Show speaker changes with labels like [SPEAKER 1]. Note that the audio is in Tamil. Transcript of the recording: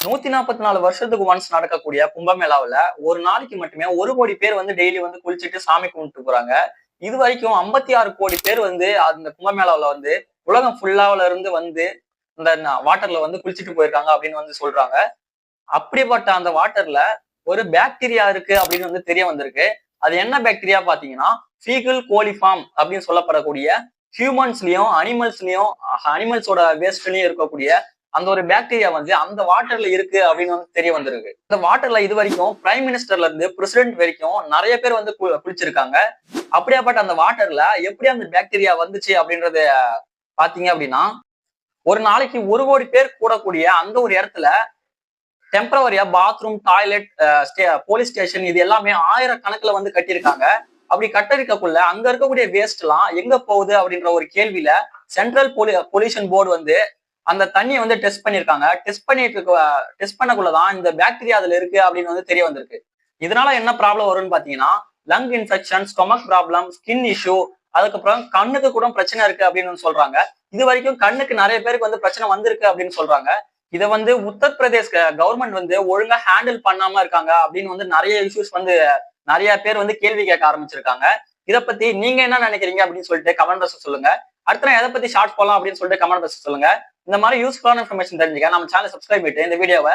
[SPEAKER 1] 144 வருஷத்துக்கு ஒன்ஸ் நடக்கக்கூடிய கும்பமேளாவுல ஒரு நாளைக்கு மட்டுமே 1 கோடி பேர் வந்து டெய்லி வந்து குளிச்சுட்டு சாமி கும்பிட்டு போறாங்க. இது வரைக்கும் 56 கோடி பேர் வந்து அந்த கும்பமேளாவுல வந்து உலகம் ஃபுல்லாவுல இருந்து வந்து இந்த வாட்டர்ல வந்து குளிச்சுட்டு போயிருக்காங்க அப்படின்னு வந்து சொல்றாங்க. அப்படிப்பட்ட அந்த வாட்டர்ல ஒரு பாக்டீரியா இருக்கு அப்படின்னு வந்து தெரிய வந்திருக்கு. அது என்ன பாக்டீரியா பாத்தீங்கன்னா ஃபீகல் கோலிஃபார்ம் அப்படின்னு சொல்லப்படக்கூடிய ஹியூமன்ஸ்லயும் அனிமல்ஸோட வேஸ்ட்லயும் இருக்கக்கூடிய அந்த ஒரு பாக்டீரியா வந்து அந்த வாட்டர்ல இருக்கு அப்படின்னு வந்து தெரிய வந்திருக்கு. இந்த வாட்டர்ல இது வரைக்கும் பிரைம் மினிஸ்டர்ல இருந்து பிரசிடென்ட் வரைக்கும் நிறைய பேர் வந்து குளிச்சிருக்காங்க. அப்படியாப்பட்ட அந்த வாட்டர்ல எப்படி அந்த பாக்டீரியா வந்துச்சு அப்படின்றத பாத்தீங்க அப்படின்னா, ஒரு நாளைக்கு 1 கோடி பேர் கூடக்கூடிய அந்த ஒரு இடத்துல டெம்பரவரியா பாத்ரூம், டாய்லெட், போலீஸ் ஸ்டேஷன் இது எல்லாமே ஆயிரக்கணக்குல வந்து கட்டியிருக்காங்க. அப்படி கட்டடிக்கக்குள்ள அங்க இருக்கக்கூடிய வேஸ்ட் எல்லாம் எங்க போகுது அப்படின்ற ஒரு கேள்வியில சென்ட்ரல் பொல்யூஷன் போர்டு வந்து அந்த தண்ணியை வந்து டெஸ்ட் பண்ணிருக்காங்க. டெஸ்ட் பண்ணக்குள்ளதான் இந்த பாக்டீரியா அதுல இருக்கு அப்படின்னு வந்து தெரிய வந்திருக்கு. இதனால என்ன ப்ராப்ளம் வரும்னு பாத்தீங்கன்னா lung infection, stomach problem, skin issue, அதுக்கப்புறம் கண்ணுக்கு கூட பிரச்சனை இருக்கு அப்படின்னு சொல்றாங்க. இது வரைக்கும் கண்ணுக்கு நிறைய பேருக்கு வந்து பிரச்சனை வந்திருக்கு அப்படின்னு சொல்றாங்க. இதை வந்து உத்தரப்பிரதேஷ் கவர்மெண்ட் வந்து ஒழுங்கா ஹேண்டில் பண்ணாம இருக்காங்க அப்படின்னு வந்து நிறைய இஷ்யூஸ் வந்து நிறைய பேர் வந்து கேள்வி கேட்க ஆரம்பிச்சிருக்காங்க. இதை பத்தி நீங்க என்ன நினைக்கிறீங்க அப்படின்னு சொல்லிட்டு கமெண்ட் பாக்ஸ்ல சொல்லுங்க. அடுத்த நான் எதை பத்தி ஷார்ட் போலாம் அப்படின்னு சொல்லிட்டு கமெண்ட் பாக்ஸ்ல சொல்லுங்க. இந்த மாதிரி யூஸ்ஃபுல்லான இன்ஃபர்மேஷன் தெரிஞ்சுக்க நம்ம சேனல் சப்ஸ்கிரைப் பண்ணிட்டு இந்த வீடியோவை